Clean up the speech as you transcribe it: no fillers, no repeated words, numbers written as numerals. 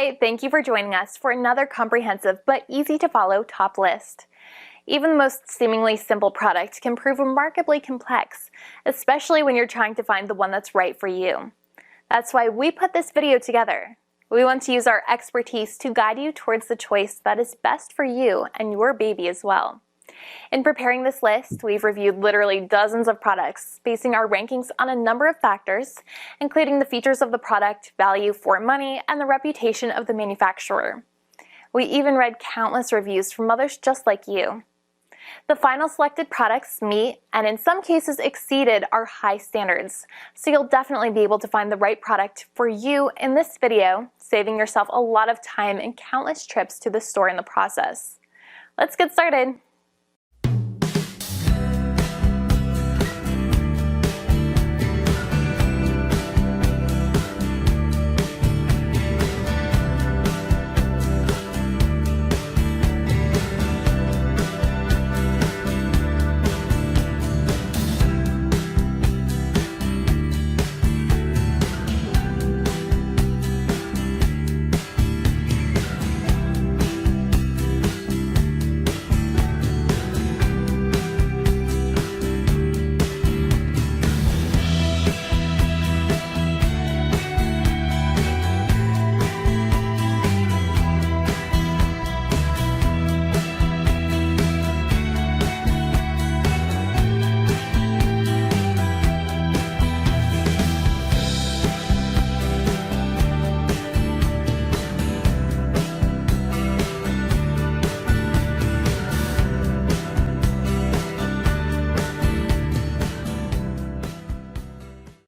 Hi, thank you for joining us for another comprehensive but easy to follow top list. Even the most seemingly simple product can prove remarkably complex, especially when you're trying to find the one that's right for you. That's why we put this video together. We want to use our expertise to guide you towards the choice that is best for you and your baby as well. In preparing this list, we've reviewed literally dozens of products, basing our rankings on a number of factors, including the features of the product, value for money, and the reputation of the manufacturer. We even read countless reviews from mothers just like you. The final selected products meet, and in some cases exceeded, our high standards, so you'll definitely be able to find the right product for you in this video, saving yourself a lot of time and countless trips to the store in the process. Let's get started.